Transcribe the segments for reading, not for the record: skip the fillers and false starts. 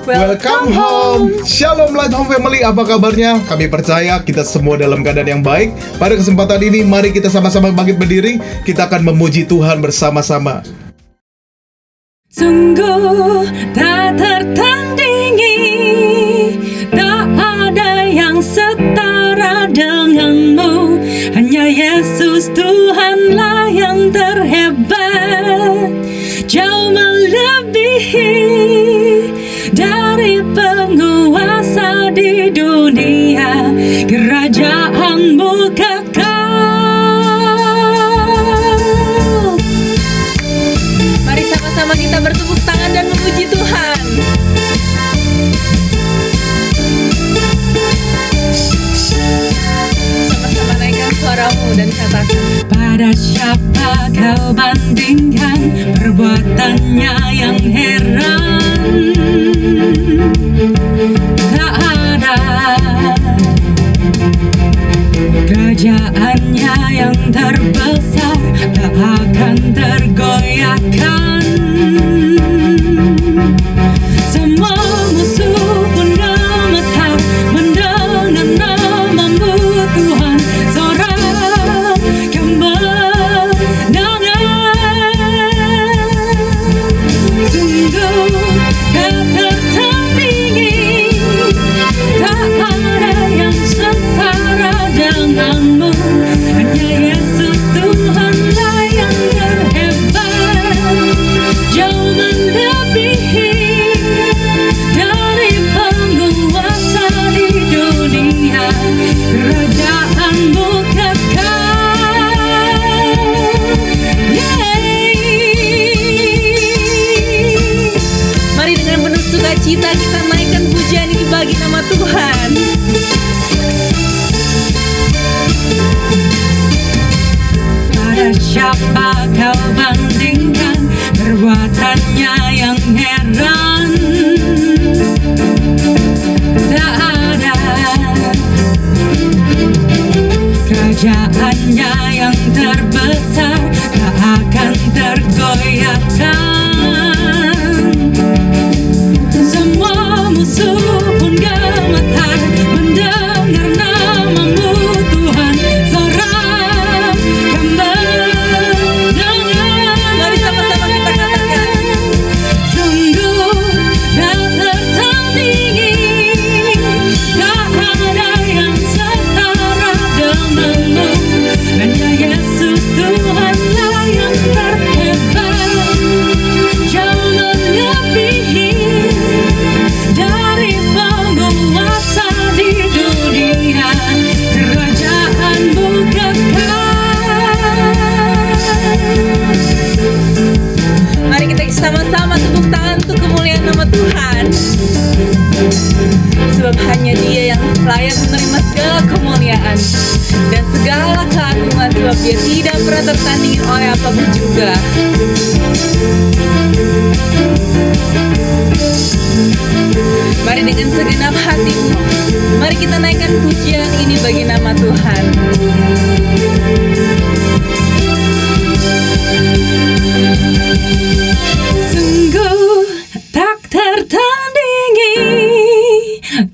Welcome home. Shalom Light Home Family, apa kabarnya? Kami percaya kita semua dalam keadaan yang baik. Pada kesempatan ini, mari kita sama-sama bangkit berdiri. Kita akan memuji Tuhan bersama-sama. Sungguh tak tertandingi, tak ada yang setara denganmu. Hanya Yesus Tuhanlah yang terhebat, jauh melebihi dari penguasa di dunia. Kerajaanmu kekal. Mari sama-sama kita bertepuk tangan dan memuji Tuhan. Sama-sama naikkan suaramu dan katakan, pada siapa kau bandingkan perbuatannya yang heran? Tak ada. Kerajaannya yang terbesar tak akan tergoyahkan. Semua musuh pun gemetar mendengar namamu Tuhan. Sorak kemenangan. Sungguh tak tertandingi, tak ada yang setara denganmu. Hanya Yesus Tuhanlah yang terhebat, jauh melebihi dari penguasa di dunia. Kerajaanmu kekal. Mari dengan penuh sukacita kita naikkan pujian ini bagi nama Tuhan. Pada siapa kau bandingkan perbuatannya yang heran? Tak ada. Kerajaannya yang terbesar tak akan tergoyahkan. Semua musuh pun gemetar mendengar namamu Tuhan. Sorak kemenangan. Mari sama-sama kita katakan, sungguh tak tertandingi, tak ada yang setara denganmu. Hanya Yesus Tuhanlah yang terhebat, jauh melebihi dari penguasa di dunia. Kerajaanmu kekal. Mari kita sama-sama tepuk tangan untuk kemuliaan nama Tuhan. Sebab hanya Dia yang layak menerima segala kemuliaan dan segala keagungan, sebab Dia tidak pernah tertandingi oleh apapun juga. Mari dengan segenap hatimu, mari kita naikkan pujian ini bagi nama Tuhan. Sungguh tak tertandingi,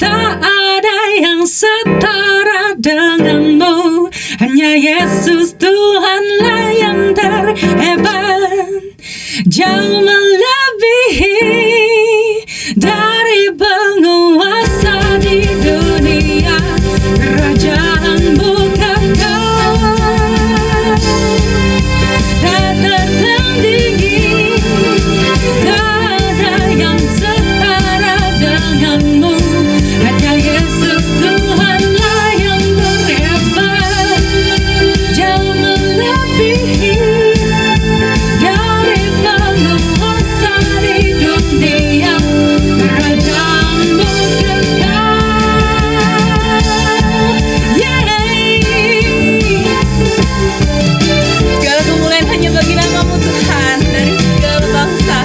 tak ada yang setara denganmu. Hanya Yesus Tuhanlah yang terhebat, jauh melebihi dari penguasa di dunia. Kerajaanmu kekal, tak tertandingi, tak ada yang setara denganmu. Hanya Yesus Tuhanlah yang terhebat, jauh melebihi dari penguasa di dunia. Kerajaanmu segala kemuliaan hanya bagi namamu Tuhan. Dari segala bangsa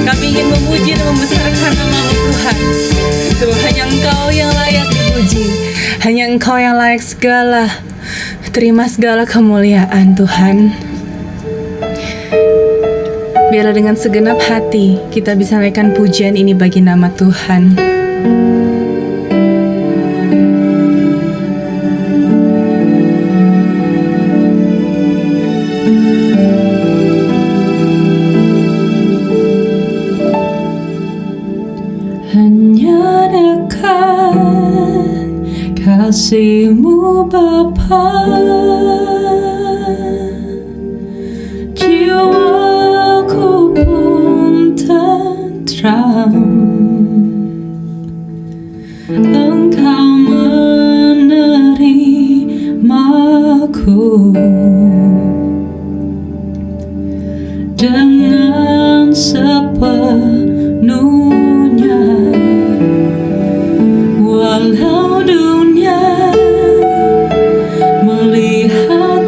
kami ingin memuji dan membesarkan namamu Tuhan. Sebab hanya Engkau yang layak dipuji, hanya Engkau yang layak terima segala kemuliaan Tuhan. Biarlah dengan segenap hati kita bisa naikkan pujian ini bagi nama Tuhan. Hanya dekat kasih-Mu Bapa, jiwaku pun tentram. Engkau menerimaku dengan sepenuhnya, walau dunia melihat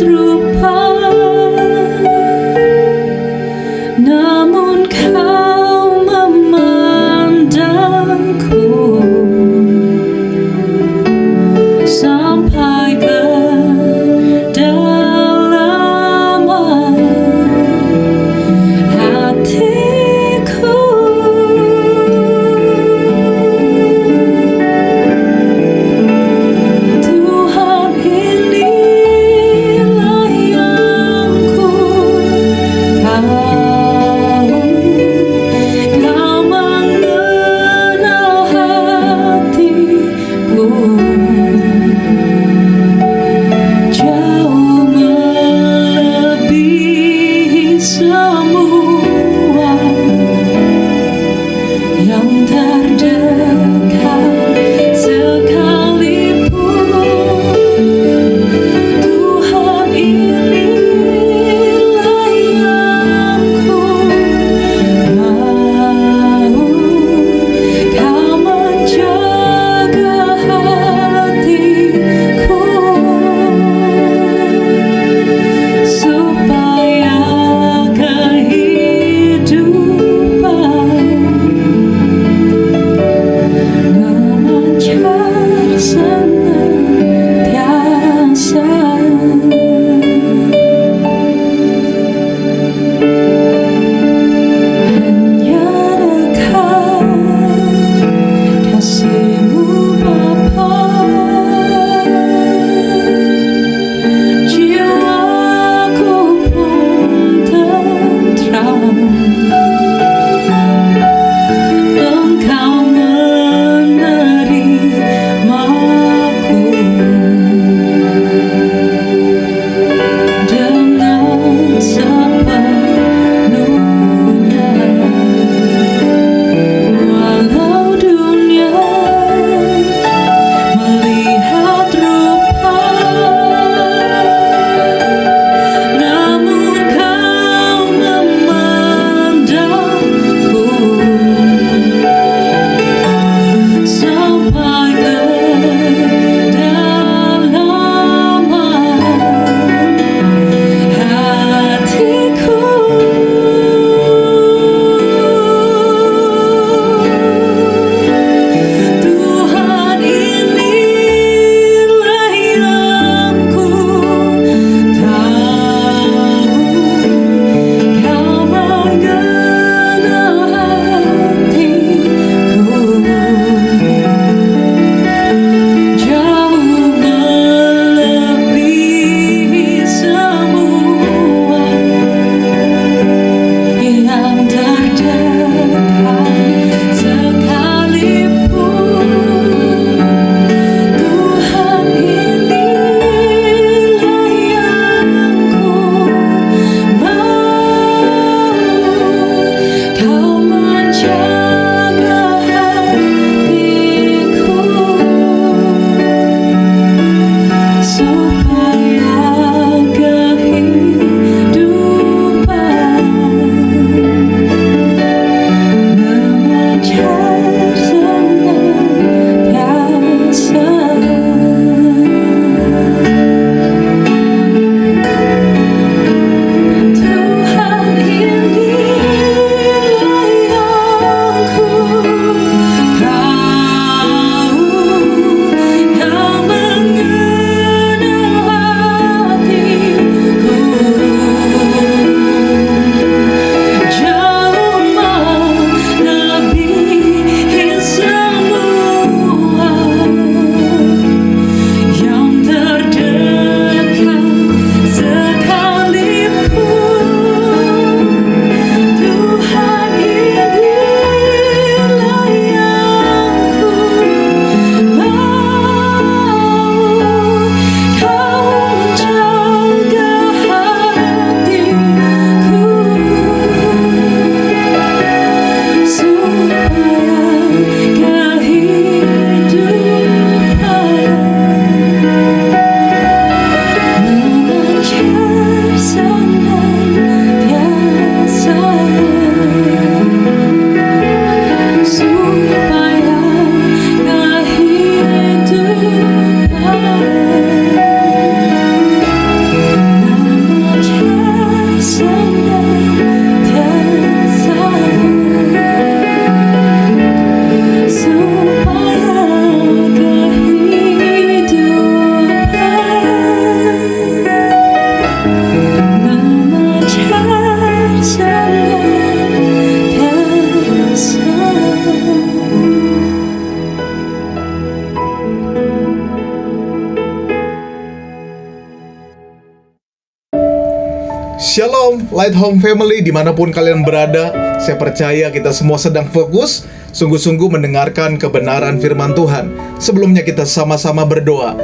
Shalom Light Home Family, dimanapun kalian berada. Saya percaya kita semua sedang fokus sungguh-sungguh mendengarkan kebenaran firman Tuhan. Sebelumnya kita sama-sama berdoa.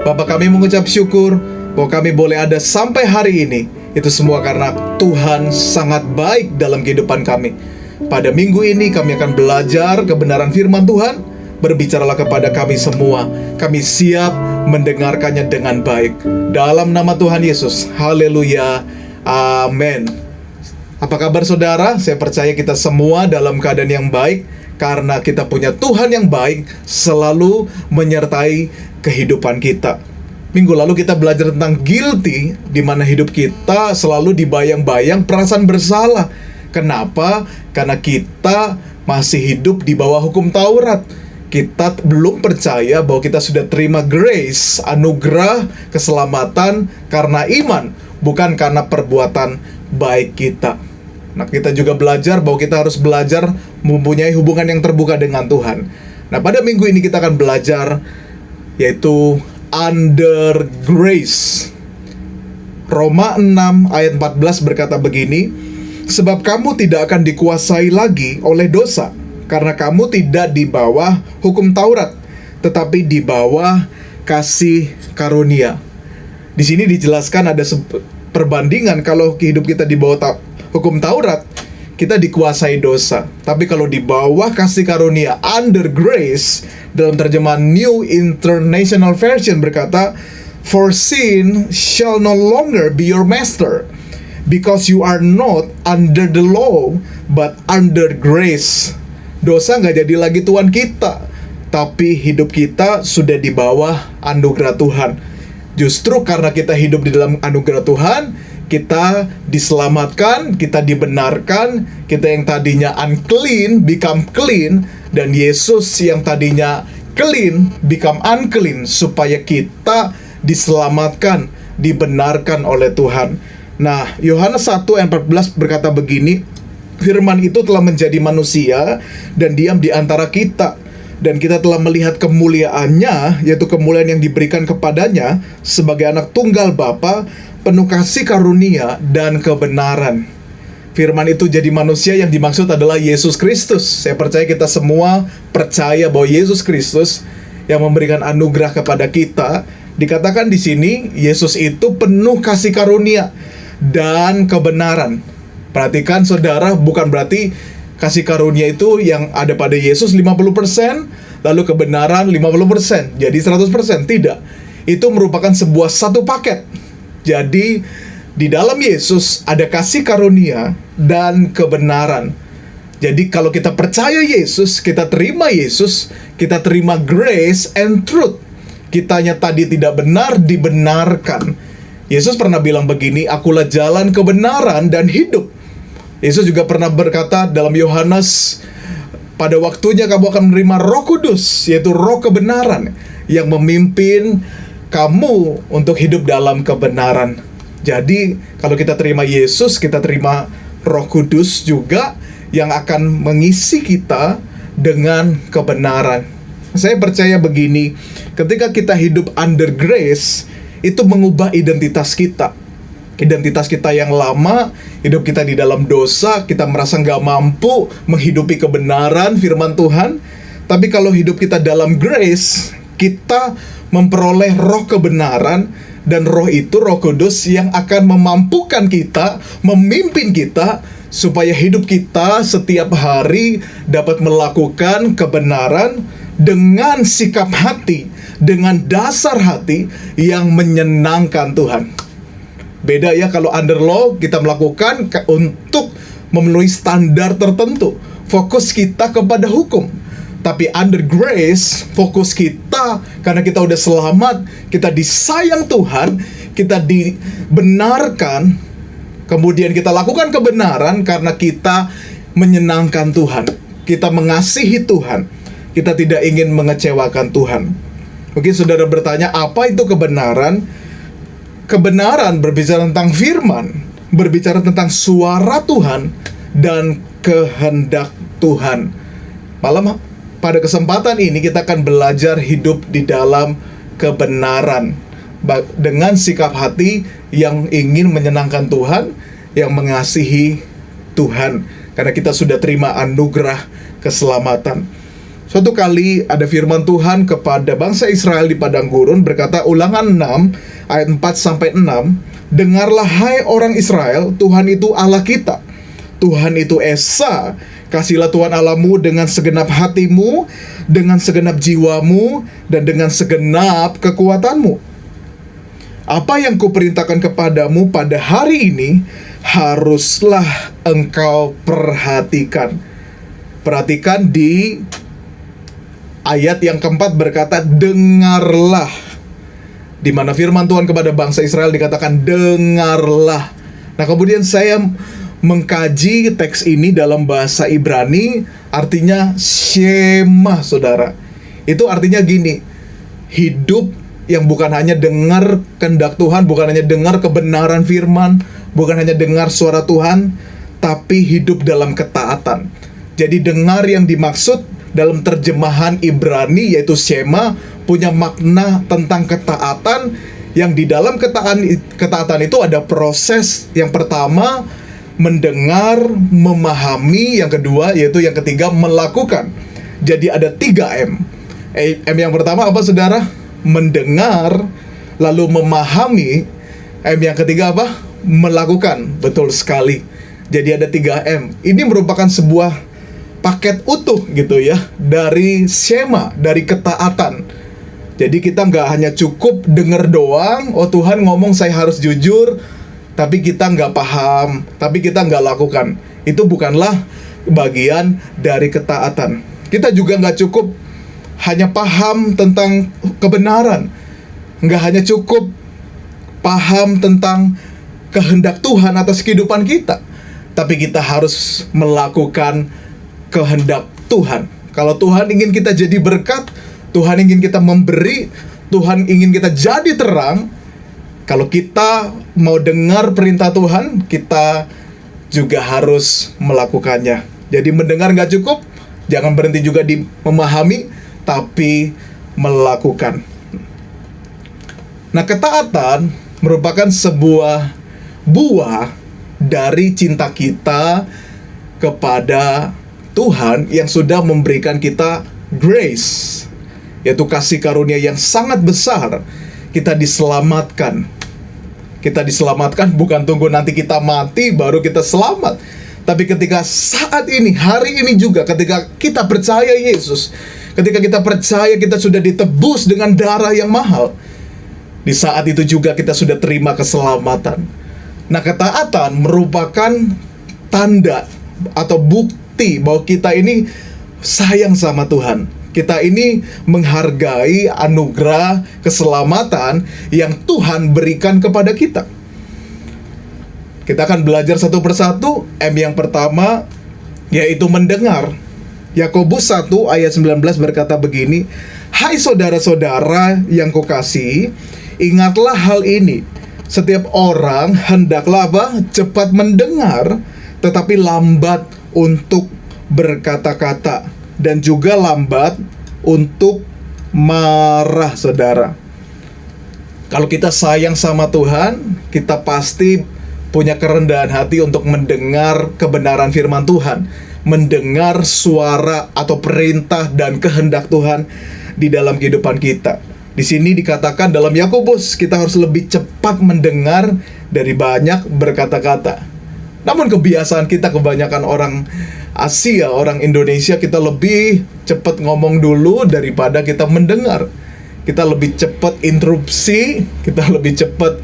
Bapa, kami mengucap syukur bahwa kami boleh ada sampai hari ini. Itu semua karena Tuhan sangat baik dalam kehidupan kami. Pada minggu ini kami akan belajar kebenaran firman Tuhan. Berbicaralah kepada kami semua. Kami siap mendengarkannya dengan baik. Dalam nama Tuhan Yesus. Haleluya. Amin. Apa kabar saudara? Saya percaya kita semua dalam keadaan yang baik, karena kita punya Tuhan yang baik selalu menyertai kehidupan kita. Minggu lalu kita belajar tentang guilty, di mana hidup kita selalu dibayang-bayang perasaan bersalah. Kenapa? Karena kita masih hidup di bawah hukum Taurat. Kita belum percaya bahwa kita sudah terima grace, anugerah, keselamatan karena iman, bukan karena perbuatan baik kita. Nah, kita juga belajar bahwa kita harus belajar mempunyai hubungan yang terbuka dengan Tuhan. Nah, pada minggu ini kita akan belajar yaitu under grace. Roma 6 ayat 14 berkata begini, sebab kamu tidak akan dikuasai lagi oleh dosa, karena kamu tidak di bawah hukum Taurat, tetapi di bawah kasih karunia. Di sini dijelaskan ada perbandingan. Kalau hidup kita di bawah hukum Taurat, kita dikuasai dosa. Tapi kalau di bawah kasih karunia, under grace, dalam terjemahan New International Version berkata, for sin shall no longer be your master, because you are not under the law, but under grace. Dosa nggak jadi lagi tuan kita, tapi hidup kita sudah di bawah anugerah Tuhan. Justru karena kita hidup di dalam anugerah Tuhan, kita diselamatkan, kita dibenarkan, kita yang tadinya unclean become clean, dan Yesus yang tadinya clean become unclean, supaya kita diselamatkan, dibenarkan oleh Tuhan. Nah, Yohanes 1 ayat 14 berkata begini, firman itu telah menjadi manusia dan diam di antara kita, dan kita telah melihat kemuliaannya, yaitu kemuliaan yang diberikan kepadanya sebagai anak tunggal Bapa, penuh kasih karunia dan kebenaran. Firman itu jadi manusia yang dimaksud adalah Yesus Kristus. Saya percaya kita semua percaya bahwa Yesus Kristus yang memberikan anugerah kepada kita. Dikatakan di sini, Yesus itu penuh kasih karunia dan kebenaran. Perhatikan saudara, bukan berarti kasih karunia itu yang ada pada Yesus 50%, lalu kebenaran 50%, jadi 100%. Tidak. Itu merupakan sebuah satu paket. Jadi, di dalam Yesus ada kasih karunia dan kebenaran. Jadi, kalau kita percaya Yesus, kita terima Yesus, kita terima grace and truth. Kitanya tadi tidak benar, dibenarkan. Yesus pernah bilang begini, akulah jalan, kebenaran, dan hidup. Yesus juga pernah berkata dalam Yohanes, pada waktunya kamu akan menerima Roh Kudus, yaitu Roh kebenaran, yang memimpin kamu untuk hidup dalam kebenaran. Jadi, kalau kita terima Yesus, kita terima Roh Kudus juga yang akan mengisi kita dengan kebenaran. Saya percaya begini, ketika kita hidup under grace, itu mengubah identitas kita. Identitas kita yang lama, hidup kita di dalam dosa, kita merasa nggak mampu menghidupi kebenaran firman Tuhan. Tapi kalau hidup kita dalam grace, kita memperoleh roh kebenaran, dan roh itu Roh Kudus yang akan memampukan kita, memimpin kita, supaya hidup kita setiap hari dapat melakukan kebenaran dengan sikap hati, dengan dasar hati yang menyenangkan Tuhan. Beda ya, kalau under law kita melakukan untuk memenuhi standar tertentu, fokus kita kepada hukum. Tapi under grace, fokus kita karena kita udah selamat, kita disayang Tuhan, kita dibenarkan, kemudian kita lakukan kebenaran karena kita menyenangkan Tuhan, kita mengasihi Tuhan, kita tidak ingin mengecewakan Tuhan. Mungkin saudara bertanya, apa itu kebenaran? Kebenaran berbicara tentang firman, berbicara tentang suara Tuhan dan kehendak Tuhan. Malam pada kesempatan ini kita akan belajar hidup di dalam kebenaran dengan sikap hati yang ingin menyenangkan Tuhan, yang mengasihi Tuhan, karena kita sudah terima anugerah keselamatan. Suatu kali ada firman Tuhan kepada bangsa Israel di padang gurun, berkata, Ulangan 6 ayat 4-6, dengarlah hai orang Israel, Tuhan itu Allah kita, Tuhan itu Esa. Kasihlah Tuhan Allahmu dengan segenap hatimu, dengan segenap jiwamu, dan dengan segenap kekuatanmu. Apa yang kuperintahkan kepadamu pada hari ini, haruslah engkau perhatikan. Perhatikan di ayat yang keempat berkata, dengarlah. Di mana firman Tuhan kepada bangsa Israel dikatakan, dengarlah. Nah, kemudian saya mengkaji teks ini dalam bahasa Ibrani, artinya shema, saudara. Itu artinya gini, hidup yang bukan hanya dengar kehendak Tuhan, bukan hanya dengar kebenaran firman, bukan hanya dengar suara Tuhan, tapi hidup dalam ketaatan. Jadi dengar yang dimaksud dalam terjemahan Ibrani yaitu shema punya makna tentang ketaatan, yang di dalam ketaatan itu ada proses. Yang pertama mendengar, memahami, yang kedua yaitu yang ketiga melakukan. Jadi ada 3M. M yang pertama apa, saudara? Mendengar, lalu memahami. M yang ketiga apa? Melakukan. Betul sekali. Jadi ada 3M. Ini merupakan sebuah paket utuh gitu ya, dari shema, dari ketaatan. Jadi kita nggak hanya cukup dengar doang, oh Tuhan ngomong saya harus jujur, tapi kita nggak paham, tapi kita nggak lakukan. Itu bukanlah bagian dari ketaatan. Kita juga nggak cukup hanya paham tentang kebenaran, nggak hanya cukup paham tentang kehendak Tuhan atas kehidupan kita, tapi kita harus melakukan kehendak Tuhan. Kalau Tuhan ingin kita jadi berkat, Tuhan ingin kita memberi, Tuhan ingin kita jadi terang, kalau kita mau dengar perintah Tuhan, kita juga harus melakukannya. Jadi mendengar nggak cukup, jangan berhenti juga di memahami, tapi melakukan. Nah, ketaatan merupakan sebuah buah dari cinta kita kepada Tuhan yang sudah memberikan kita grace, yaitu kasih karunia yang sangat besar. Kita diselamatkan. Kita diselamatkan bukan tunggu nanti kita mati baru kita selamat, tapi ketika saat ini, hari ini juga, ketika kita percaya Yesus, ketika kita percaya kita sudah ditebus dengan darah yang mahal, di saat itu juga kita sudah terima keselamatan. Nah, ketaatan merupakan tanda atau bukti bahwa kita ini sayang sama Tuhan. Kita ini menghargai anugerah keselamatan yang Tuhan berikan kepada kita. Kita akan belajar satu persatu. M yang pertama yaitu mendengar. Yakobus 1 ayat 19 berkata begini, hai saudara-saudara yang kukasihi, ingatlah hal ini. Setiap orang hendaklah cepat mendengar, tetapi lambat untuk berkata-kata, dan juga lambat untuk marah, saudara. Kalau kita sayang sama Tuhan, kita pasti punya kerendahan hati untuk mendengar kebenaran firman Tuhan, mendengar suara atau perintah dan kehendak Tuhan di dalam kehidupan kita. Di sini dikatakan dalam Yakobus, kita harus lebih cepat mendengar dari banyak berkata-kata. Namun kebiasaan kita, kebanyakan orang Asia, orang Indonesia, kita lebih cepat ngomong dulu daripada kita mendengar. Kita lebih cepat interupsi, kita lebih cepat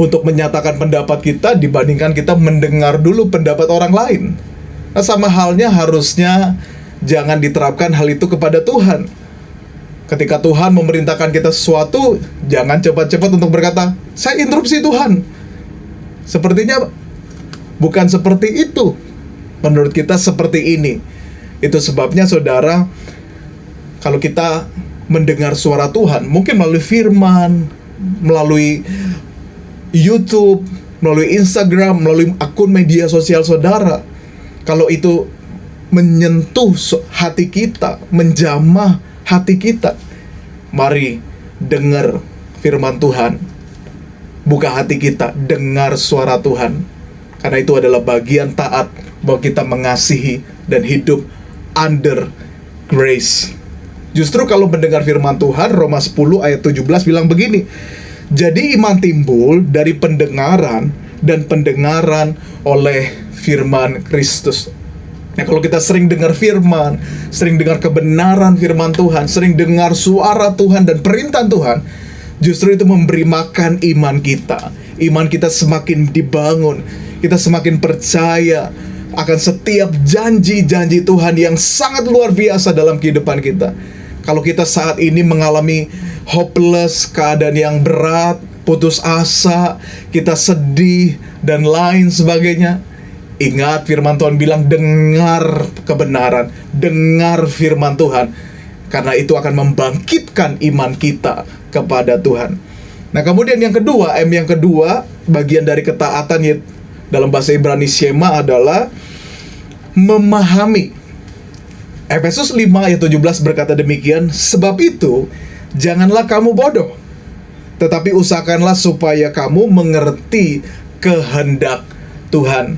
untuk menyatakan pendapat kita dibandingkan kita mendengar dulu pendapat orang lain. Nah, sama halnya harusnya jangan diterapkan hal itu kepada Tuhan. Ketika Tuhan memerintahkan kita sesuatu, jangan cepat-cepat untuk berkata, saya interupsi Tuhan. Sepertinya bukan seperti itu. Menurut kita seperti ini. Itu sebabnya, saudara, kalau kita mendengar suara Tuhan, mungkin melalui firman, melalui YouTube, melalui Instagram, melalui akun media sosial saudara, kalau itu menyentuh hati kita, menjamah hati kita, mari dengar firman Tuhan. buka hati kita, dengar suara Tuhan. Karena itu adalah bagian taat bahwa kita mengasihi dan hidup under grace. Justru kalau mendengar firman Tuhan, Roma 10 ayat 17 bilang begini, jadi iman timbul dari pendengaran, dan pendengaran oleh firman Kristus. Nah, kalau kita sering dengar firman, sering dengar kebenaran firman Tuhan, sering dengar suara Tuhan dan perintah Tuhan, justru itu memberi makan iman kita. Iman kita semakin dibangun, kita semakin percaya akan setiap janji-janji Tuhan yang sangat luar biasa dalam kehidupan kita. Kalau kita saat ini mengalami hopeless, keadaan yang berat, putus asa, kita sedih, dan lain sebagainya, ingat firman Tuhan bilang, dengar kebenaran, dengar firman Tuhan, karena itu akan membangkitkan iman kita kepada Tuhan. Nah, kemudian yang kedua, yang kedua, bagian dari ketaatan dalam bahasa Ibrani Shema adalah memahami. Efesus 5 ayat 17 berkata demikian, sebab itu janganlah kamu bodoh, tetapi usahakanlah supaya kamu mengerti kehendak Tuhan.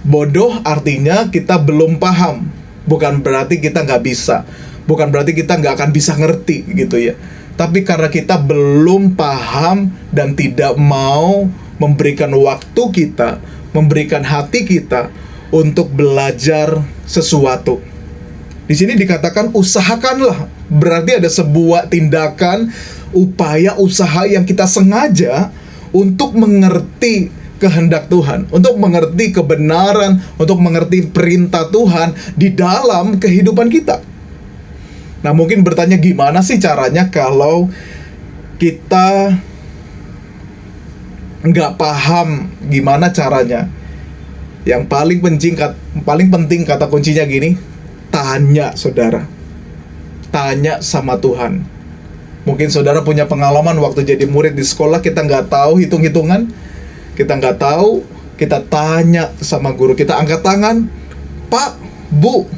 Bodoh artinya kita belum paham, bukan berarti kita nggak bisa, bukan berarti kita nggak akan bisa ngerti gitu ya. Tapi karena kita belum paham dan tidak mau memberikan waktu kita, memberikan hati kita untuk belajar sesuatu. Di sini dikatakan usahakanlah, berarti ada sebuah tindakan, upaya, usaha yang kita sengaja untuk mengerti kehendak Tuhan, untuk mengerti kebenaran, untuk mengerti perintah Tuhan di dalam kehidupan kita. Nah, mungkin bertanya, gimana sih caranya kalau kita nggak paham gimana caranya? Yang paling penting kata kuncinya gini, tanya saudara. Tanya sama Tuhan. Mungkin saudara punya pengalaman waktu jadi murid di sekolah, kita nggak tahu hitung-hitungan, kita nggak tahu, kita tanya sama guru, kita angkat tangan, Pak, Bu,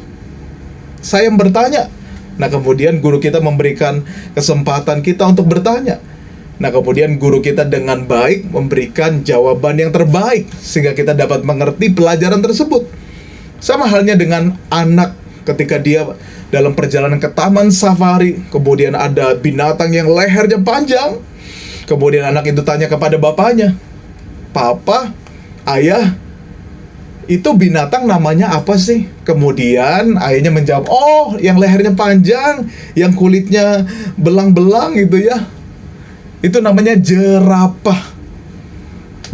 saya bertanya. Nah, kemudian guru kita memberikan kesempatan kita untuk bertanya. Nah, kemudian guru kita dengan baik memberikan jawaban yang terbaik sehingga kita dapat mengerti pelajaran tersebut. Sama halnya dengan anak ketika dia dalam perjalanan ke taman safari, kemudian ada binatang yang lehernya panjang. Kemudian anak itu tanya kepada bapaknya, "Papa, Ayah, itu binatang namanya apa sih?" Kemudian ayahnya menjawab, "Oh, yang lehernya panjang, yang kulitnya belang-belang gitu ya, itu namanya jerapah."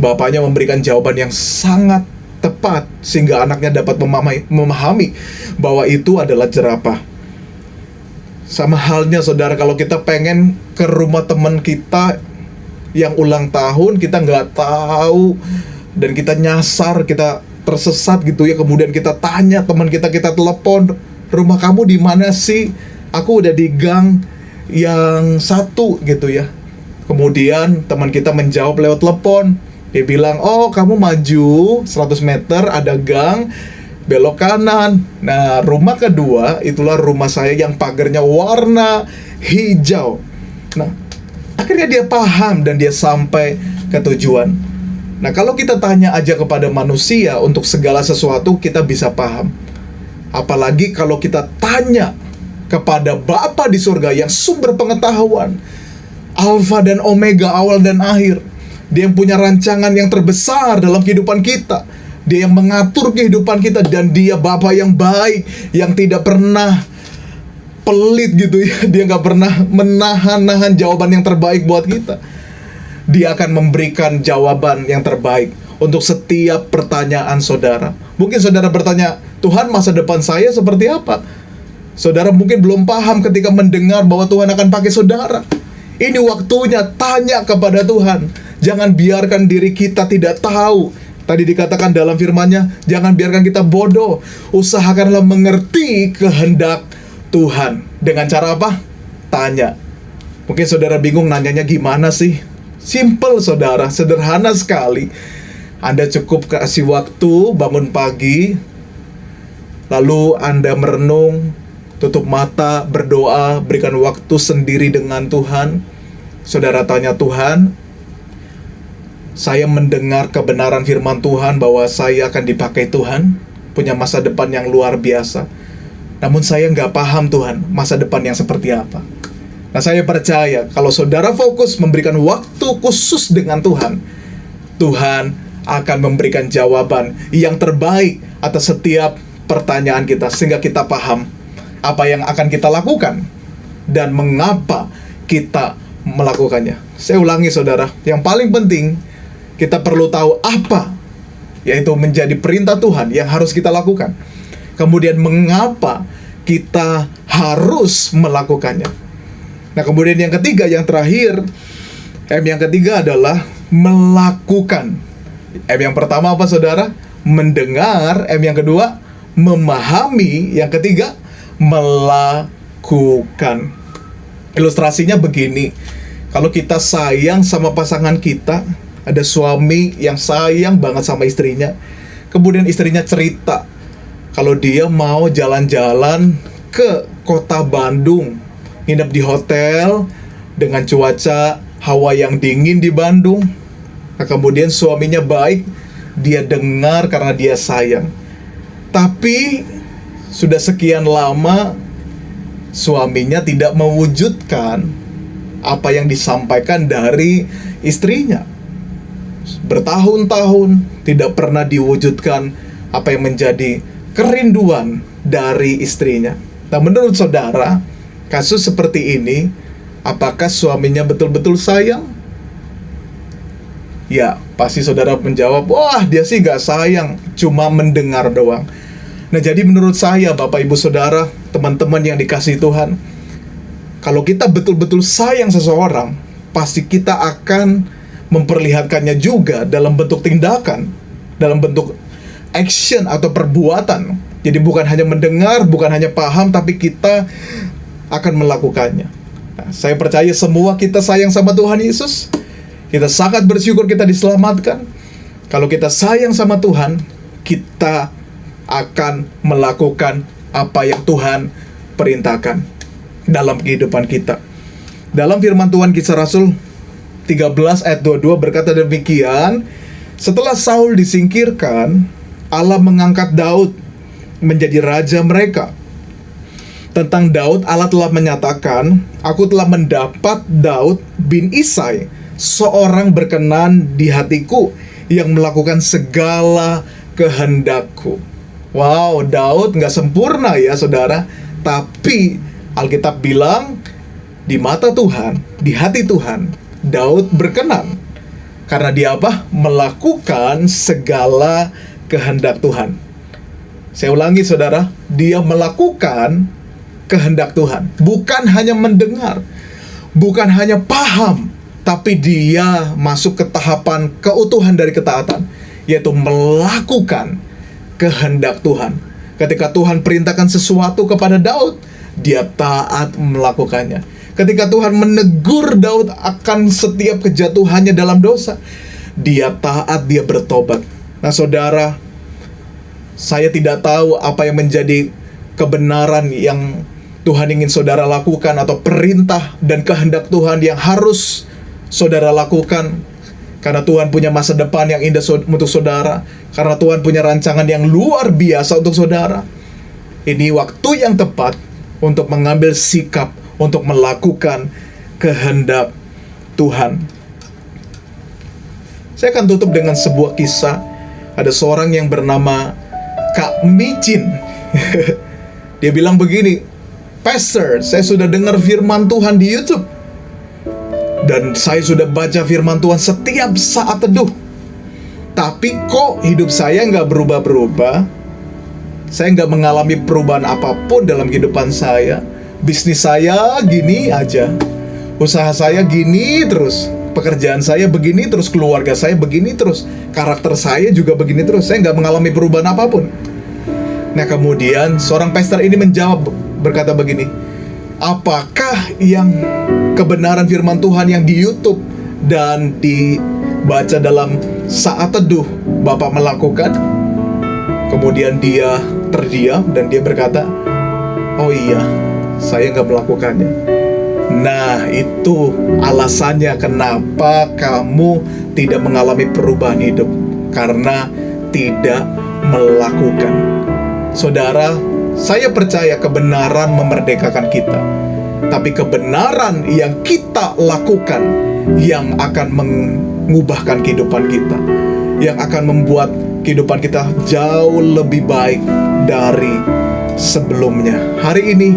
Bapaknya memberikan jawaban yang sangat tepat sehingga anaknya dapat memahami bahwa itu adalah jerapah. Sama halnya saudara, kalau kita pengen ke rumah teman kita yang ulang tahun, kita nggak tahu dan kita nyasar, kita tersesat gitu ya, kemudian kita tanya teman kita, kita telepon, "Rumah kamu di mana sih? Aku udah di gang yang 1 gitu ya." Kemudian teman kita menjawab lewat telepon, dia bilang, "Oh, kamu maju 100 meter ada gang, belok kanan. Nah, rumah kedua itulah rumah saya yang pagarnya warna hijau." Nah, akhirnya dia paham dan dia sampai ke tujuan. Nah, kalau kita tanya aja kepada manusia untuk segala sesuatu, kita bisa paham. Apalagi kalau kita tanya kepada Bapa di surga yang sumber pengetahuan, Alfa dan Omega, awal dan akhir. Dia yang punya rancangan yang terbesar dalam kehidupan kita. Dia yang mengatur kehidupan kita, dan dia Bapa yang baik, yang tidak pernah pelit gitu ya. Dia nggak pernah menahan-nahan jawaban yang terbaik buat kita. Dia akan memberikan jawaban yang terbaik untuk setiap pertanyaan saudara. Mungkin saudara bertanya, "Tuhan, masa depan saya seperti apa?" Saudara mungkin belum paham ketika mendengar bahwa Tuhan akan pakai saudara. Ini waktunya tanya kepada Tuhan. Jangan biarkan diri kita tidak tahu. Tadi dikatakan dalam firman-Nya, jangan biarkan kita bodoh. Usahakanlah mengerti kehendak Tuhan. Dengan cara apa? Tanya. Mungkin saudara bingung nanyanya gimana sih? Simple saudara, sederhana sekali. Anda cukup kasih waktu, bangun pagi, lalu Anda merenung, tutup mata, berdoa, berikan waktu sendiri dengan Tuhan. Saudara tanya, "Tuhan, Saya mendengar kebenaran firman Tuhan bahwa saya akan dipakai Tuhan, punya masa depan yang luar biasa. Namun saya nggak paham Tuhan, masa depan yang seperti apa. Nah, saya percaya kalau saudara fokus memberikan waktu khusus dengan Tuhan, Tuhan akan memberikan jawaban yang terbaik atas setiap pertanyaan kita, sehingga kita paham apa yang akan kita lakukan dan mengapa kita melakukannya. Saya ulangi saudara, yang paling penting kita perlu tahu apa, yaitu menjadi perintah Tuhan yang harus kita lakukan. Kemudian mengapa kita harus melakukannya. Nah, kemudian yang ketiga, yang terakhir, M yang ketiga adalah melakukan. M yang pertama apa saudara? Mendengar. M yang kedua, memahami. Yang ketiga, melakukan. Ilustrasinya begini. Kalau kita sayang sama pasangan kita, ada suami yang sayang banget sama istrinya, kemudian istrinya cerita kalau dia mau jalan-jalan ke kota Bandung, nginep di hotel dengan cuaca hawa yang dingin di Bandung. Nah, kemudian suaminya baik, dia dengar karena dia sayang. Tapi sudah sekian lama suaminya tidak mewujudkan apa yang disampaikan dari istrinya. Bertahun-tahun tidak pernah diwujudkan apa yang menjadi kerinduan dari istrinya. Nah, menurut saudara, kasus seperti ini, apakah suaminya betul-betul sayang? Ya, pasti saudara menjawab, wah dia sih gak sayang, cuma mendengar doang. Nah, jadi menurut saya, Bapak Ibu Saudara, teman-teman yang dikasihi Tuhan, kalau kita betul-betul sayang seseorang, pasti kita akan memperlihatkannya juga dalam bentuk tindakan, dalam bentuk action atau perbuatan. Jadi bukan hanya mendengar, bukan hanya paham, tapi kita akan melakukannya. Nah, saya percaya semua kita sayang sama Tuhan Yesus. Kita sangat bersyukur kita diselamatkan. Kalau kita sayang sama Tuhan, kita akan melakukan apa yang Tuhan perintahkan dalam kehidupan kita. Dalam firman Tuhan Kisah Rasul 13 ayat 22 berkata demikian, setelah Saul disingkirkan, Allah mengangkat Daud menjadi raja mereka. Tentang Daud, Allah telah menyatakan, aku telah mendapat Daud bin Isai, seorang berkenan di hatiku, yang melakukan segala kehendakku. Wow, Daud nggak sempurna ya saudara, tapi Alkitab bilang, di mata Tuhan, di hati Tuhan, Daud berkenan. Karena dia apa? Melakukan segala kehendak Tuhan. Saya ulangi saudara, dia melakukan kehendak Tuhan. Bukan hanya mendengar, bukan hanya paham, tapi dia masuk ke tahapan keutuhan dari ketaatan, yaitu melakukan kehendak Tuhan. Ketika Tuhan perintahkan sesuatu kepada Daud, dia taat melakukannya. Ketika Tuhan menegur Daud akan setiap kejatuhannya dalam dosa, dia taat, dia bertobat. Nah saudara, saya tidak tahu apa yang menjadi kebenaran yang Tuhan ingin saudara lakukan, atau perintah dan kehendak Tuhan yang harus saudara lakukan. Karena Tuhan punya masa depan yang indah untuk saudara, karena Tuhan punya rancangan yang luar biasa untuk saudara. Ini waktu yang tepat untuk mengambil sikap, untuk melakukan kehendak Tuhan. Saya akan tutup dengan sebuah kisah. Ada seorang yang bernama Kak Micin. Dia bilang begini, Pastor, saya sudah dengar firman Tuhan di YouTube, dan saya sudah baca firman Tuhan setiap saat teduh, tapi kok hidup saya nggak berubah-berubah. Saya nggak mengalami perubahan apapun dalam kehidupan saya. Bisnis saya gini aja, usaha saya gini terus, pekerjaan saya begini terus, keluarga saya begini terus, karakter saya juga begini terus. Saya nggak mengalami perubahan apapun. Nah kemudian seorang pastor ini menjawab, berkata begini, apakah yang kebenaran firman Tuhan yang di YouTube dan dibaca dalam saat teduh Bapak melakukan? Kemudian dia terdiam dan dia berkata, oh iya, saya nggak melakukannya. Nah, itu alasannya kenapa kamu tidak mengalami perubahan hidup, karena tidak melakukan. Saudara, saya percaya kebenaran memerdekakan kita, tapi kebenaran yang kita lakukan yang akan mengubahkan kehidupan kita, yang akan membuat kehidupan kita jauh lebih baik dari sebelumnya. Hari ini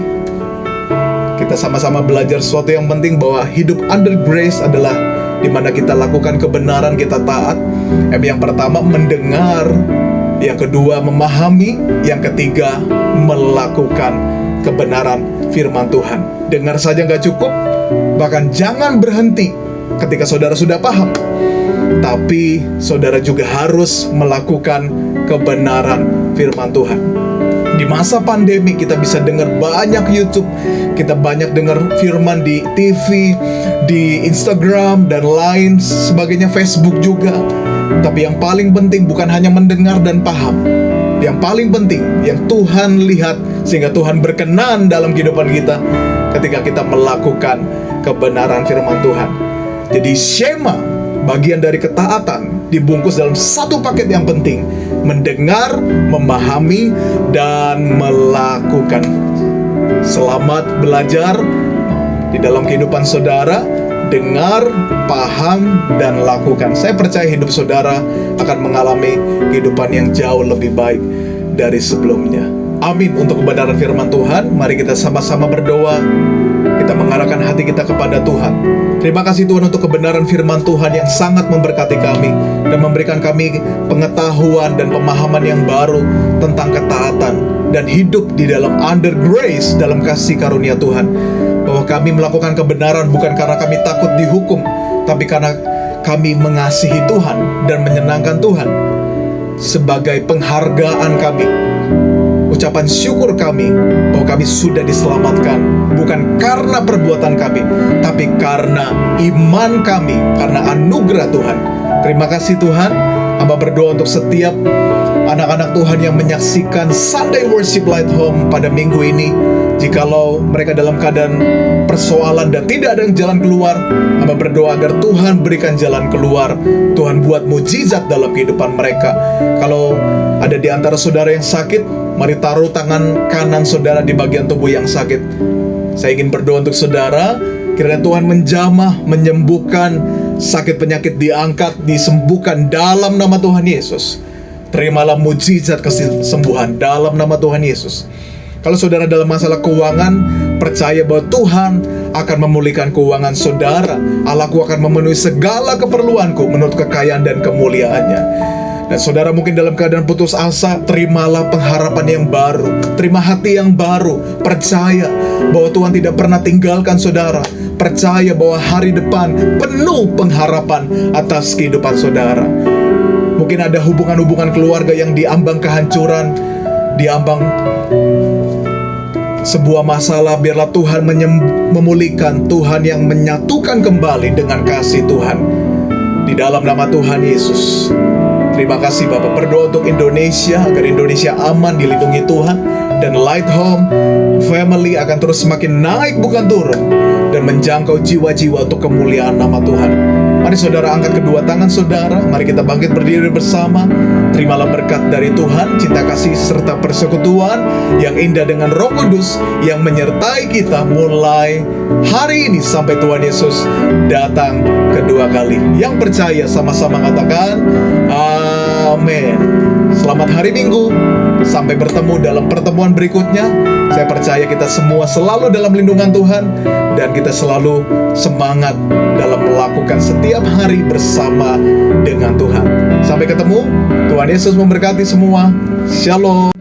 kita sama-sama belajar sesuatu yang penting, bahwa hidup under grace adalah di mana kita lakukan kebenaran, kita taat. Yang pertama mendengar, yang kedua memahami, yang ketiga melakukan kebenaran firman Tuhan. Dengar saja nggak cukup, bahkan jangan berhenti ketika saudara sudah paham, tapi saudara juga harus melakukan kebenaran firman Tuhan. Di masa pandemi kita bisa dengar banyak YouTube, kita banyak dengar firman di TV, di Instagram dan lain sebagainya, Facebook juga. Tapi yang paling penting bukan hanya mendengar dan paham. Yang paling penting yang Tuhan lihat sehingga Tuhan berkenan dalam kehidupan kita ketika kita melakukan kebenaran firman Tuhan. Jadi Shema, bagian dari ketaatan, dibungkus dalam satu paket yang penting: mendengar, memahami, dan melakukan. Selamat belajar di dalam kehidupan saudara. Dengar, paham, dan lakukan. Saya percaya hidup saudara akan mengalami kehidupan yang jauh lebih baik dari sebelumnya. Amin. Untuk kebenaran firman Tuhan, mari kita sama-sama berdoa. Kita mengarahkan hati kita kepada Tuhan. Terima kasih Tuhan untuk kebenaran firman Tuhan yang sangat memberkati kami dan memberikan kami pengetahuan dan pemahaman yang baru tentang ketaatan dan hidup di dalam under grace, dalam kasih karunia Tuhan. Bahwa kami melakukan kebenaran bukan karena kami takut dihukum, tapi karena kami mengasihi Tuhan dan menyenangkan Tuhan. Sebagai penghargaan kami, ucapan syukur kami bahwa kami sudah diselamatkan, bukan karena perbuatan kami, tapi karena iman kami, karena anugerah Tuhan. Terima kasih Tuhan. Hamba berdoa untuk setiap anak-anak Tuhan yang menyaksikan Sunday Worship Light Home pada minggu ini. Jikalau mereka dalam keadaan persoalan dan tidak ada yang jalan keluar, hamba berdoa agar Tuhan berikan jalan keluar. Tuhan buat mujizat dalam kehidupan mereka. Kalau ada di antara saudara yang sakit, mari taruh tangan kanan saudara di bagian tubuh yang sakit. Saya ingin berdoa untuk saudara, kiranya Tuhan menjamah, menyembuhkan sakit penyakit, diangkat, disembuhkan dalam nama Tuhan Yesus. Terimalah mujizat kesembuhan dalam nama Tuhan Yesus. Kalau saudara dalam masalah keuangan, percaya bahwa Tuhan akan memulihkan keuangan saudara. Allahku akan memenuhi segala keperluanku menurut kekayaan dan kemuliaannya. Dan saudara mungkin dalam keadaan putus asa, terimalah pengharapan yang baru, terima hati yang baru. Percaya bahwa Tuhan tidak pernah tinggalkan saudara. Percaya bahwa hari depan penuh pengharapan atas kehidupan saudara. Mungkin ada hubungan-hubungan keluarga yang diambang kehancuran, diambang sebuah masalah. Biarlah Tuhan memulihkan, Tuhan yang menyatukan kembali dengan kasih Tuhan di dalam nama Tuhan Yesus. Terima kasih Bapak. Berdoa untuk Indonesia agar Indonesia aman, dilindungi Tuhan, dan Light Home Family akan terus semakin naik bukan turun dan menjangkau jiwa-jiwa untuk kemuliaan nama Tuhan. Mari saudara angkat kedua tangan saudara, mari kita bangkit berdiri bersama. Terimalah berkat dari Tuhan, cinta kasih serta persekutuan yang indah dengan Roh Kudus yang menyertai kita mulai hari ini sampai Tuhan Yesus datang kedua kali. Yang percaya sama-sama katakan amin. Selamat hari Minggu. Sampai bertemu dalam pertemuan berikutnya. Saya percaya kita semua selalu dalam lindungan Tuhan, dan kita selalu semangat dalam melakukan setiap hari bersama dengan Tuhan. Sampai ketemu. Tuhan Yesus memberkati semua. Shalom.